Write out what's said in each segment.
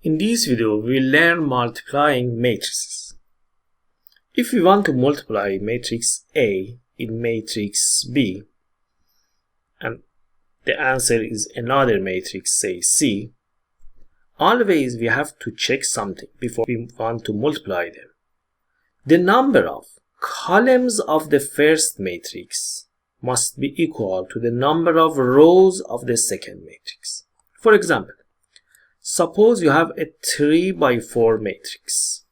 In this video, we will learn multiplying matrices. If we want to multiply matrix A in matrix B, and the answer is another matrix, say C, always we have to check something before we want to multiply them. The number of columns of the first matrix must be equal to the number of rows of the second matrix. For example, suppose you have a 3 by 4 matrix.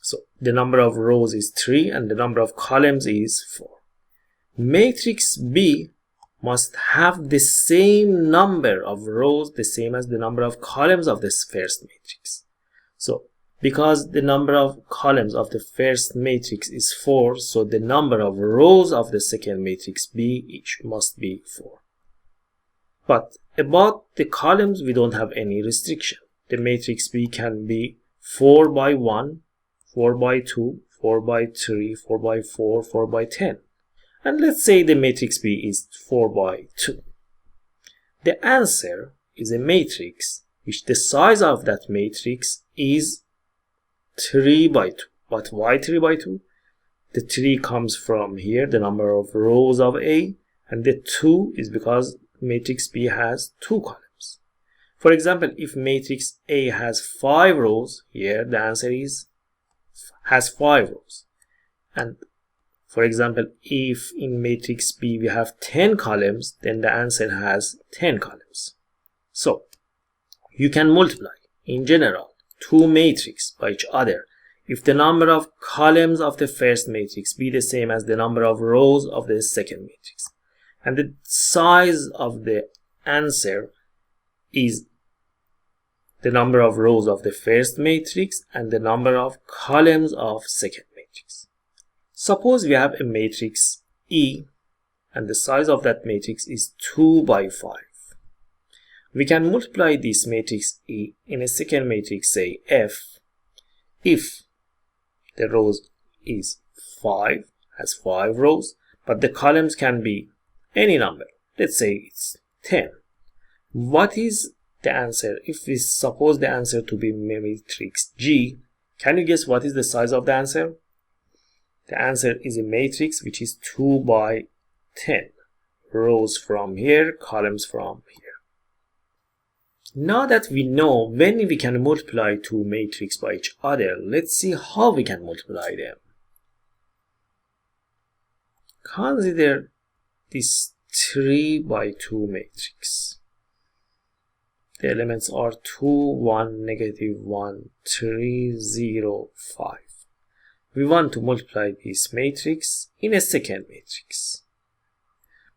So the number of rows is 3 and the number of columns is 4. Matrix B must have the same number of rows, the same as the number of columns of this first matrix. So because the number of columns of the first matrix is 4, so the number of rows of the second matrix B each must be 4. But about the columns, we don't have any restriction. The matrix B can be 4 by 1, 4 by 2, 4 by 3, 4 by 4, 4 by 10. And let's say the matrix B is 4 by 2. The answer is a matrix which the size of that matrix is 3 by 2. But why 3 by 2? The 3 comes from here, the number of rows of A, and the 2 is because matrix B has 2 columns. For example, if matrix A has 5 rows, here the answer has 5 rows. And for example, if in matrix B we have 10 columns, then the answer has 10 columns. So you can multiply in general two matrices by each other if the number of columns of the first matrix be the same as the number of rows of the second matrix, and the size of the answer is the number of rows of the first matrix and the number of columns of second matrix. Suppose we have a matrix E and the size of that matrix is 2 by 5. We can multiply this matrix E in a second matrix, say F, if the rows is 5, has 5 rows, but the columns can be any number. Let's say it's 10. What is the answer? If we suppose the answer to be matrix G, can you guess what is the size of the answer? The answer is a matrix which is 2 by 10. Rows from here, columns from here. Now that we know when we can multiply two matrices by each other, let's see how we can multiply them. Consider this 3 by 2 matrix. The elements are 2, 1, negative 1, 3, 0, 5. We want to multiply this matrix in a second matrix.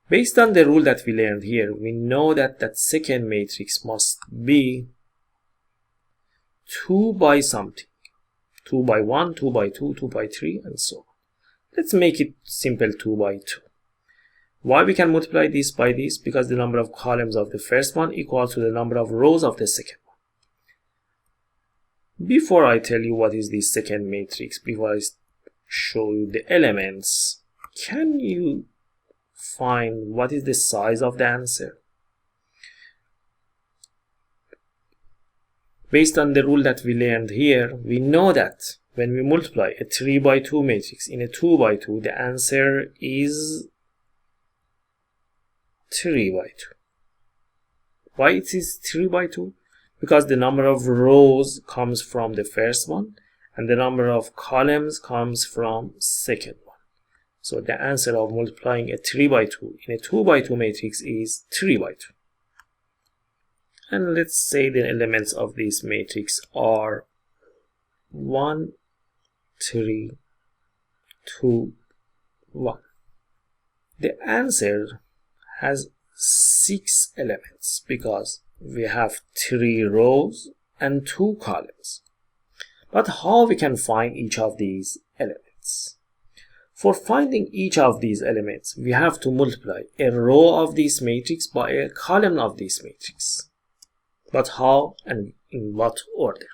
Based on the rule that we learned here, we know that that second matrix must be 2 by something. 2 by 1, 2 by 2, 2 by 3, and so on. Let's make it simple, 2 by 2. Why we can multiply this by this? Because the number of columns of the first one equals to the number of rows of the second one. Before I tell you what is this second matrix, before I show you the elements, can you find what is the size of the answer? Based on the rule that we learned here, we know that when we multiply a 3 by 2 matrix in a 2 by 2, the answer is 3 by 2. Why it is 3 by 2? Because the number of rows comes from the first one and the number of columns comes from second one. So the answer of multiplying a 3 by 2 in a 2 by 2 matrix is 3 by 2. And let's say the elements of this matrix are 1, 3, 2, 1. The answer has 6 elements because we have 3 rows and 2 columns. But how we can find each of these elements? For finding each of these elements, we have to multiply a row of this matrix by a column of this matrix. But how and in what order?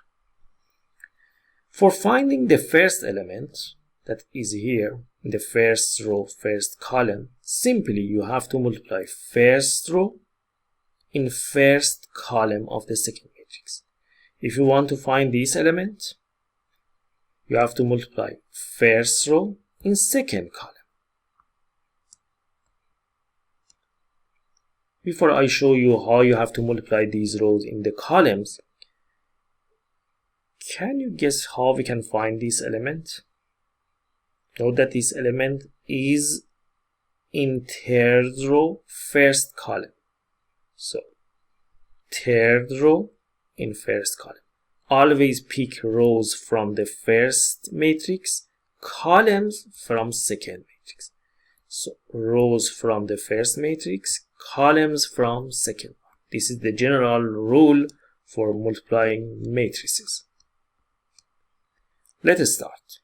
For finding the first element, that is here, in the first row, first column, simply you have to multiply first row in first column of the second matrix. matrix. If you want to find this element, you have to multiply first row in second column. Before I show you how you have to multiply these rows in the columns, can you guess how we can find this element? Note that this element is in third row, first column. So, third row in first column. Always pick rows from the first matrix, columns from second matrix. So, rows from the first matrix, columns from second one. This is the general rule for multiplying matrices. Let us start.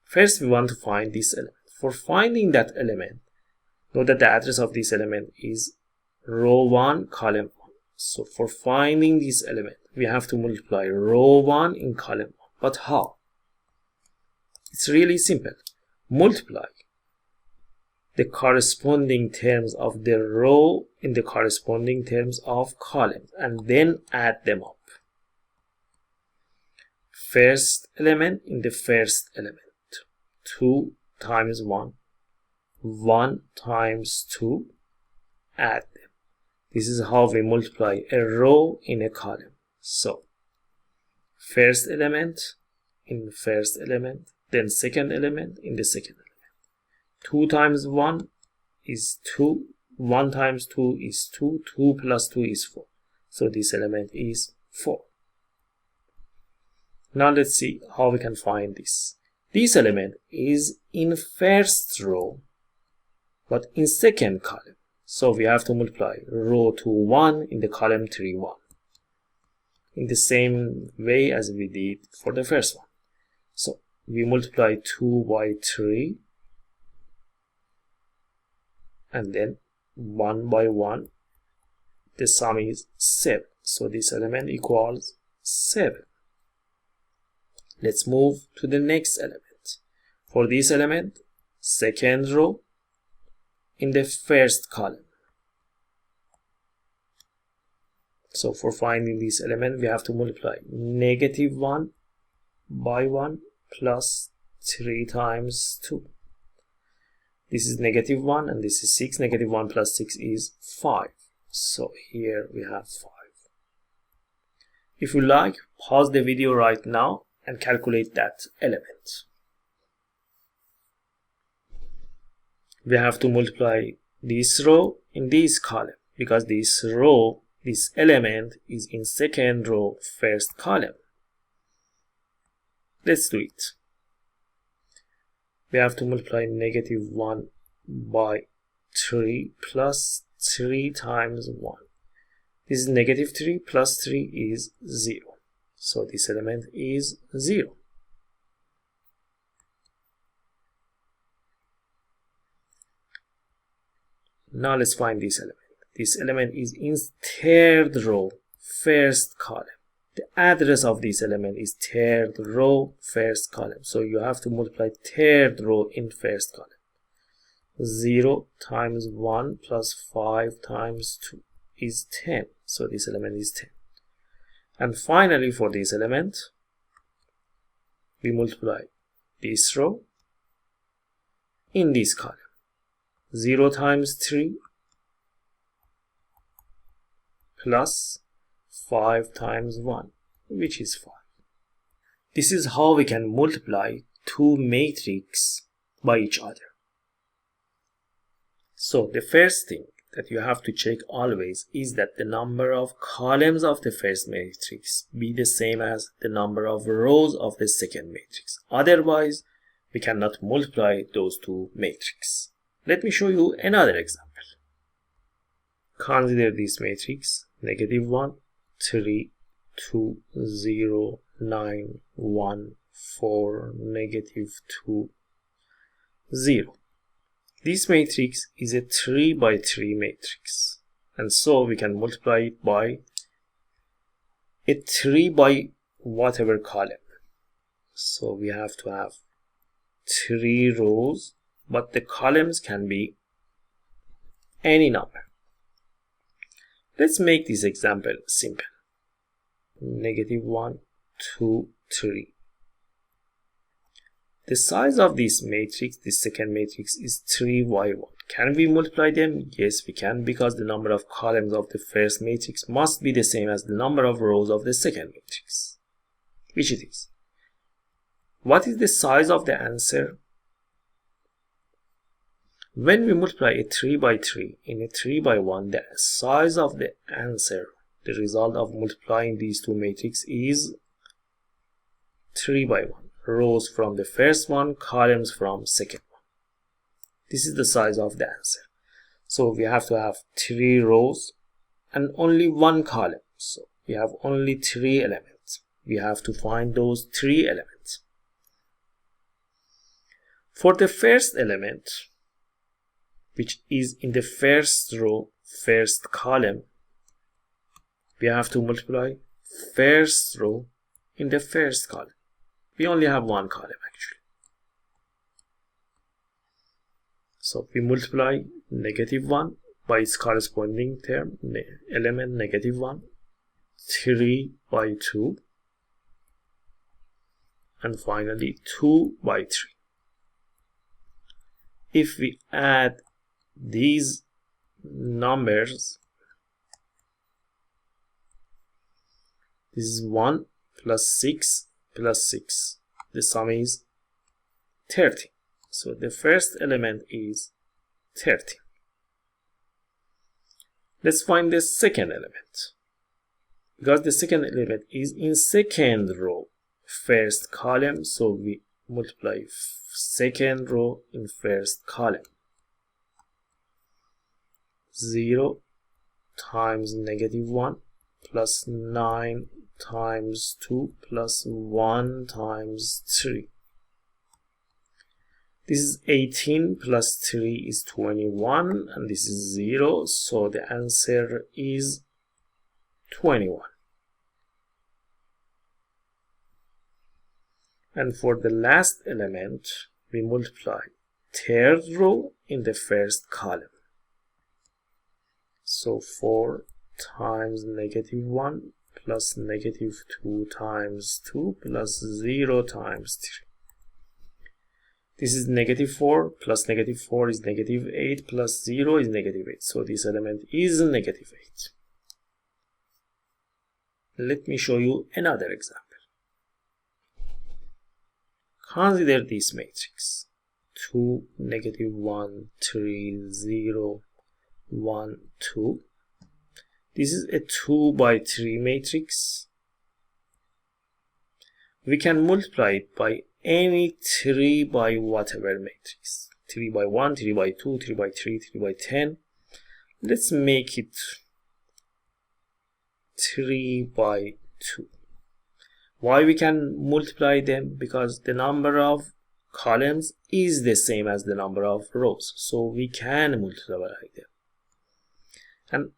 First, we want to find this element. For finding that element, note that the address of this element is row 1, column 1. So for finding this element, we have to multiply row 1 in column 1. But how? It's really simple. Multiply the corresponding terms of the row in the corresponding terms of columns and then add them up. First element in the first element. 2 times 1, 1 times 2, add them. This is how we multiply a row in a column. So, first element in first element, then second element in the second element. 2 times 1 is 2, 1 times 2 is 2, 2 plus 2 is 4. So this element is 4. Now let's see how we can find this. This element is in first row, but in second column. So we have to multiply row 2, 1 in the column 3, 1. In the same way as we did for the first one. So we multiply 2 by 3 and then 1 by 1. The sum is 7. So this element equals 7. Let's move to the next element. For this element, second row in the first column. So for finding this element, we have to multiply negative 1 by 1 plus 3 times 2. This is negative 1 and this is 6. Negative 1 plus 6 is 5. So here we have 5. If you like, pause the video right now and calculate that element. We have to multiply this row in this column because this row, this element is in second row, first column. Let's do it. We have to multiply negative 1 by 3 plus 3 times 1. This is negative 3 plus 3 is 0. So this element is 0. Now let's find this element. This element is in third row, first column. The address of this element is third row, first column. So you have to multiply third row in first column. 0 times 1 plus 5 times 2 is 10. So this element is 10. And finally, for this element, we multiply this row in this column. 0 times 3 plus 5 times 1, which is 5. This is how we can multiply two matrices by each other. So the first thing that you have to check always is that the number of columns of the first matrix be the same as the number of rows of the second matrix. Otherwise, we cannot multiply those two matrices. Let me show you another example. Consider this matrix: negative 1, 3, 2, 0, 9, 1, 4, negative 2, 0. This matrix is a 3 by 3 matrix, and so we can multiply it by a 3 by whatever column. So we have to have 3 rows, but the columns can be any number. Let's make this example simple. -1, 2, 3. The size of this matrix, this second matrix, is 3y1. Can we multiply them? Yes, we can, because the number of columns of the first matrix must be the same as the number of rows of the second matrix, which it is. What is the size of the answer? When we multiply a 3 by 3 in a 3 by 1, the size of the answer, the result of multiplying these two matrices, is 3 by 1. Rows from the first one, columns from second one. This is the size of the answer. So we have to have 3 rows and only 1 column. So we have only 3 elements. We have to find those 3 elements. For the first element, which is in the first row, first column, we have to multiply first row in the first column. We only have 1 column actually. So we multiply -1 by its corresponding term, element -1, 3 by 2, and finally 2 by 3. If we add these numbers, this is 1 plus 6 plus 6. The sum is 30. So the first element is 30. Let's find the second element. Because the second element is in second row, first column, so we multiply second row in first column. 0 times -1 plus 9 times 2 plus 1 times 3. This is 18 plus 3 is 21, and this is 0, so the answer is 21. And for the last element, we multiply third row in the first column. So 4 times -1 plus -2 times 2 plus 0 times 3. This is -4 plus -4 is -8 plus 0 is -8. So this element is -8. Let me show you another example. Consider this matrix. 2, -1, 3, 0, 1, 2. This is a 2 by 3 matrix. We can multiply it by any 3 by whatever matrix. 3 by 1, 3 by 2, 3 by 3, 3 by 10. Let's make it 3 by 2. Why we can multiply them? Because the number of columns is the same as the number of rows. So we can multiply them. And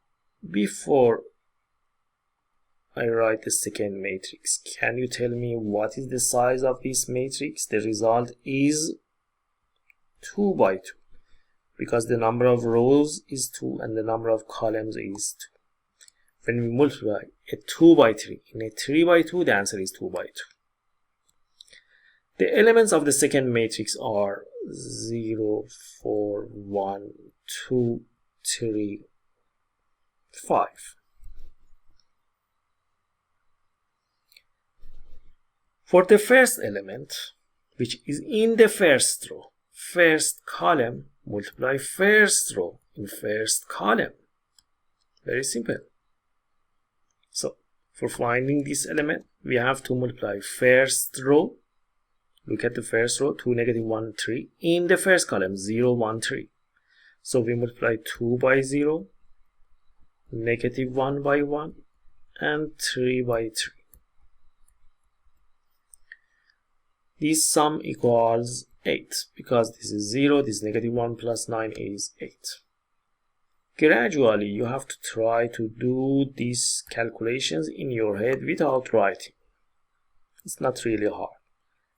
before I write the second matrix, can you tell me what is the size of this matrix? The result is 2 by 2, because the number of rows is 2 and the number of columns is 2. When we multiply a 2 by 3 in a 3 by 2, the answer is 2 by 2. The elements of the second matrix are 0, 4, 1, 2, 3, 5. For the first element, which is in the first row, first column, multiply first row in first column. Very simple. So, for finding this element, we have to multiply first row. Look at the first row, 2, -1, 3. In the first column, 0, 1, 3. So we multiply 2 by 0, -1 by 1, and 3 by 3. This sum equals 8, because this is 0, this -1 plus 9 is 8. Gradually, you have to try to do these calculations in your head without writing. It's not really hard.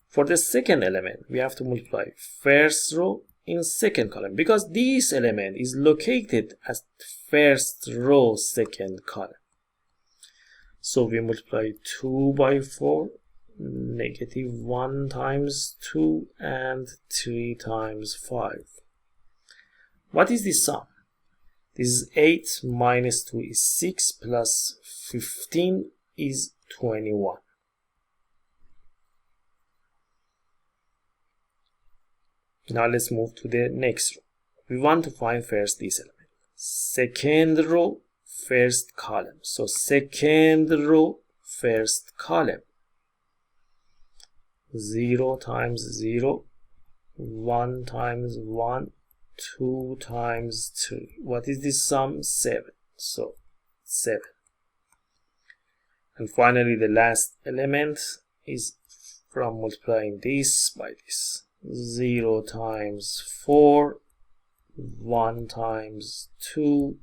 For the second element, we have to multiply first row in second column because this element is located as first row second column. So we multiply 2 by 4, negative 1 times 2, and 3 times 5. What is the sum? This is 8 minus 2 is 6 plus 15 is 21. Now let's move to the next row. We want to find first this element. Second row, first column. So second row, first column. 0 times 0, 1 times 1, 2 times 3. What is the sum? 7. So 7. And finally the last element is from multiplying this by this. 0 times 4, 1 times 2,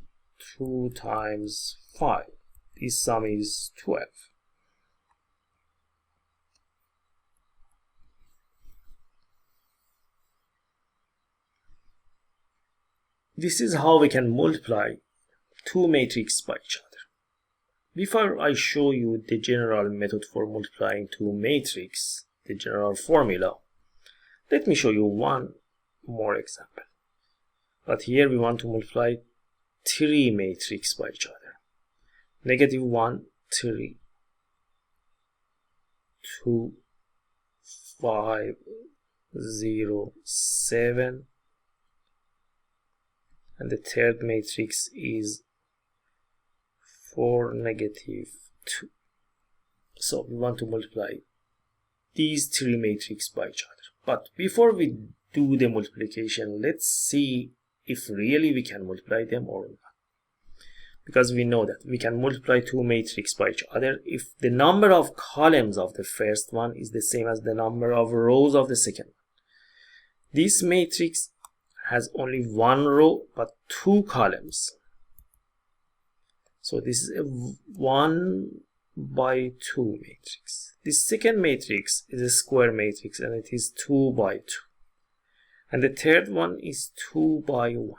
2 times 5. This sum is 12. This is how we can multiply two matrices by each other. Before I show you the general method for multiplying two matrices, the general formula, let me show you one more example. But here we want to multiply three matrices by each other. Negative 1, 3, 2, 5, 0, 7. And the third matrix is 4, negative 2. So we want to multiply these three matrices by each other. But before we do the multiplication, let's see if really we can multiply them or not. Because we know that we can multiply two matrices by each other if the number of columns of the first one is the same as the number of rows of the second one. This matrix has only one row but two columns. So this is a 1 by 2 matrix. This second matrix is a square matrix and it is 2 by 2. And the third one is 2 by 1.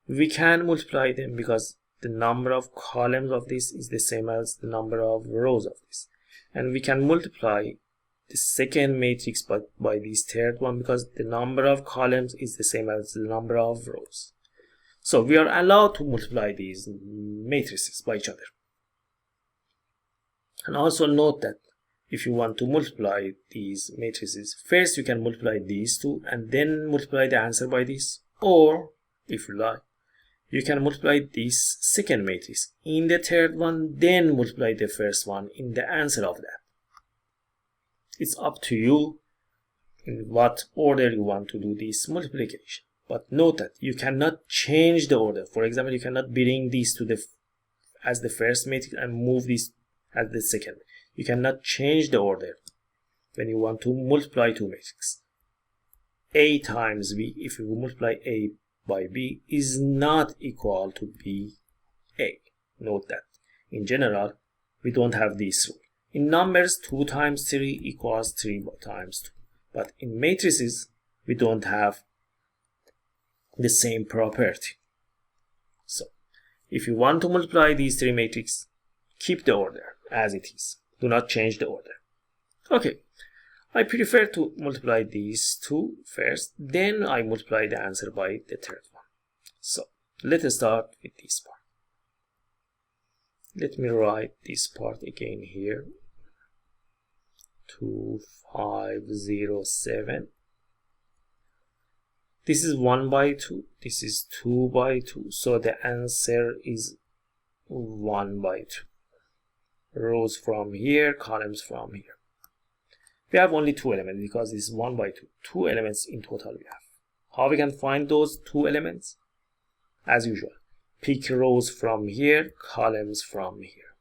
We can multiply them because the number of columns of this is the same as the number of rows of this. And we can multiply the second matrix by this third one because the number of columns is the same as the number of rows. So we are allowed to multiply these matrices by each other. And also note that if you want to multiply these matrices, first you can multiply these two and then multiply the answer by this. Or if you like, you can multiply this second matrix in the third one, then multiply the first one in the answer of that. It's up to you in what order you want to do this multiplication. But note that you cannot change the order. For example, you cannot bring this to as the first matrix and move this as the second. You cannot change the order when you want to multiply two matrices. A times B, if you multiply A by B, is not equal to B A. Note that. In general, we don't have this rule. In numbers, 2 times 3 equals 3 times 2. But in matrices, we don't have the same property. So, if you want to multiply these three matrices, keep the order as it is. Do not change the order. Okay, I prefer to multiply these two first, then I multiply the answer by the third one. So, let us start with this part. Let me write this part again here. 2, 5, 0, 7. This is 1 by 2. This is 2 by 2. So the answer is 1 by 2. Rows from here, columns from here. We have only two elements because this is 1 by 2. Two elements in total we have. How we can find those two elements? As usual, pick rows from here, columns from here.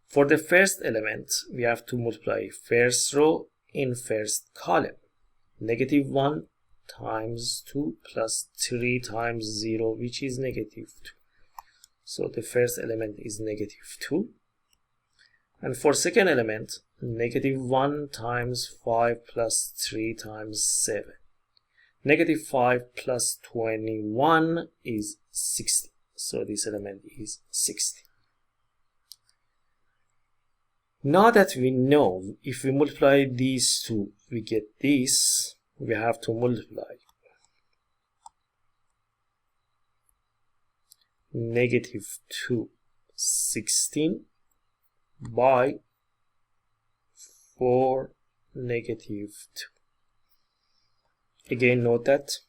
For the first element, we have to multiply first row in first column. Negative 1 times 2 plus 3 times 0, which is negative 2. So the first element is negative 2. And for second element, -1 times 5 plus 3 times 7. -5 plus 21 is 60. So this element is 60. Now that we know if we multiply these two, we get this, we have to multiply -2 16 by 4 -2. Again, note that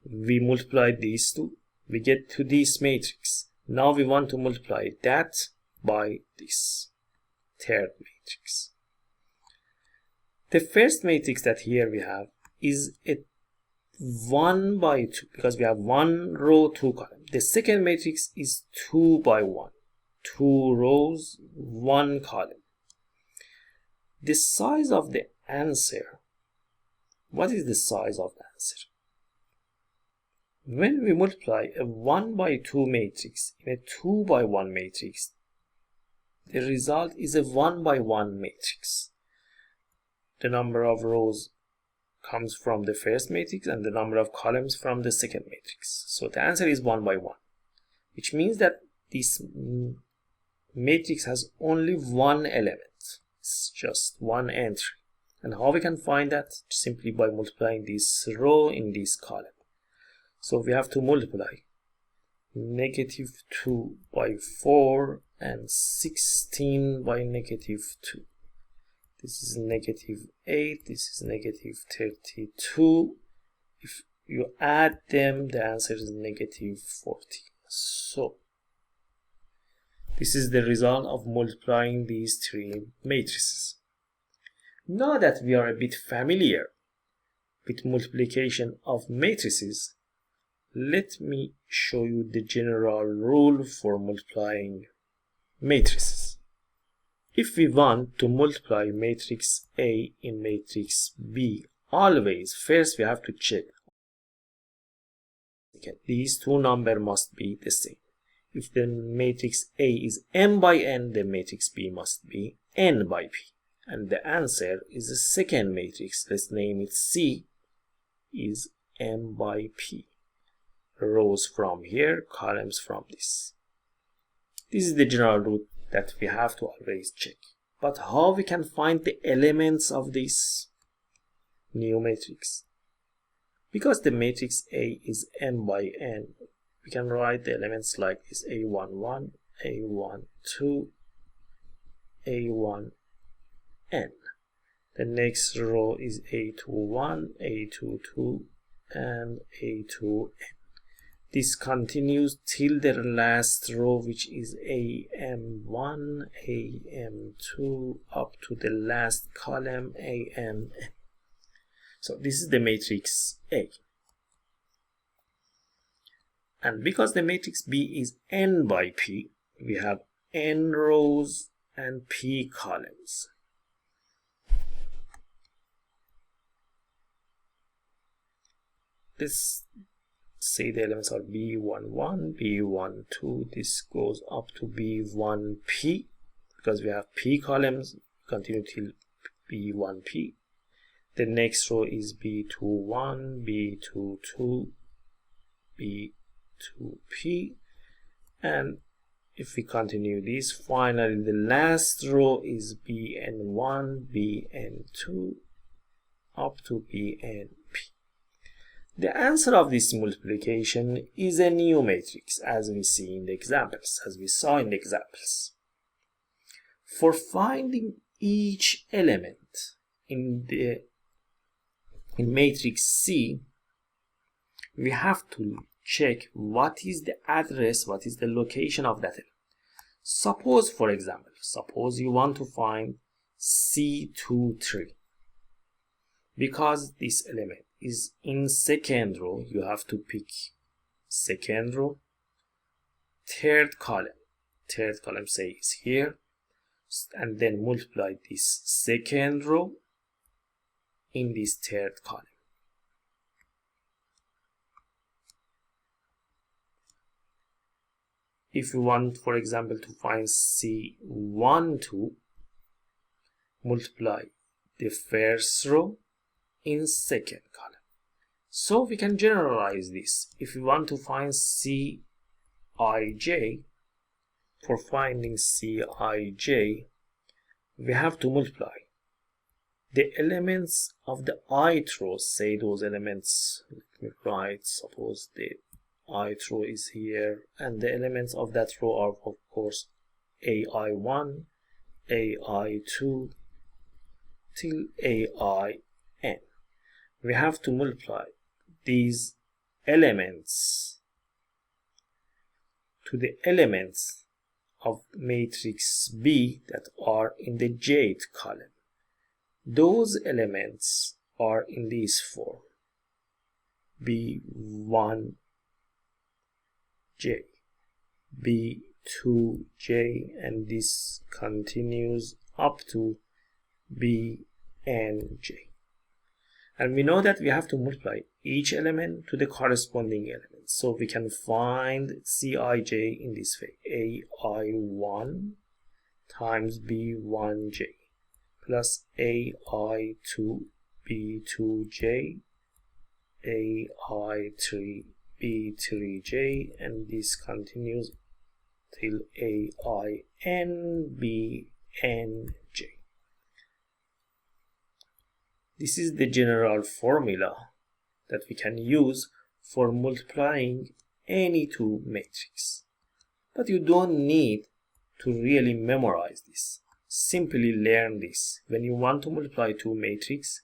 we multiply these two, we get to this matrix. Now we want to multiply that by this third matrix. The first matrix that here we have is a 1 by 2 because we have 1 row 2 column. The second matrix is 2 by 1, 2 rows 1 column. The size of the answer, what is the size of the answer? When we multiply a 1 by 2 matrix in a 2 by 1 matrix, the result is a 1 by 1 matrix. The number of rows comes from the first matrix and the number of columns from the second matrix. So the answer is 1 by 1, which means that this matrix has only one element. It's just one entry. And how we can find that? Simply by multiplying this row in this column. So we have to multiply -2 by 4 and 16 by -2. This is -8, this is -32. If you add them, the answer is -40. So this is the result of multiplying these three matrices. Now that we are a bit familiar with multiplication of matrices, let me show you the general rule for multiplying matrices. If we want to multiply matrix A in matrix B, always first we have to check these two numbers must be the same. If the matrix A is m by n, the matrix B must be n by p. And the answer is the second matrix, let's name it C, is m by p. Rows from here, columns from this. This is the general rule that we have to always check. But how we can find the elements of this new matrix? Because the matrix A is m by n, we can write the elements like this: A11, A12, A1, n. The next row is A21, A22, and A2n. This continues till the last row, which is AM1, AM2, up to the last column, AMN. So this is the matrix A. And because the matrix B is n by p, we have n rows and p columns. Let's say the elements are B11, B12, this goes up to B1P. Because we have P columns, continue till B1P. The next row is B21, B22, B2P. And if we continue this, finally the last row is BN1, BN2, up to BNP. The answer of this multiplication is a new matrix, as we see in the examples, as we saw in the examples. For finding each element in matrix C, we have to check what is the address, what is the location of that element. Suppose, for example, suppose you want to find C23. Because this element is in second row, you have to pick second row, third column say is here, and then multiply this second row in this third column. If you want, for example, to find C12, multiply the first row in second column. So we can generalize this. If we want to find Cij, for finding Cij, we have to multiply the elements of the ith row. Say those elements, let me write, suppose the ith row is here, and the elements of that row are of course ai1, ai2 till ain. We have to multiply these elements to the elements of matrix B that are in the jth column. Those elements are in this form: b1j, b2j, and this continues up to bnj. And we know that we have to multiply each element to the corresponding element. So we can find Cij in this way: ai1 times b1j plus ai2 b2j, ai3 b3j, and this continues till ain bnj. This is the general formula that we can use for multiplying any two matrices. But you don't need to really memorize this. Simply learn this. When you want to multiply two matrices,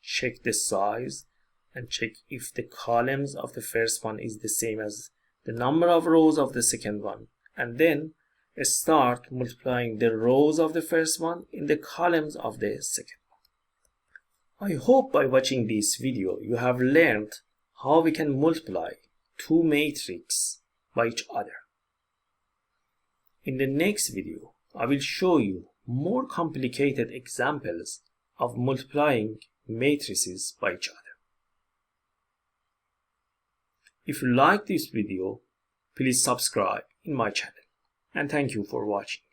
check the size and check if the columns of the first one is the same as the number of rows of the second one, and then start multiplying the rows of the first one in the columns of the second one. I hope by watching this video you have learned how we can multiply two matrices by each other. In the next video, I will show you more complicated examples of multiplying matrices by each other. If you like this video, please subscribe in my channel, and thank you for watching.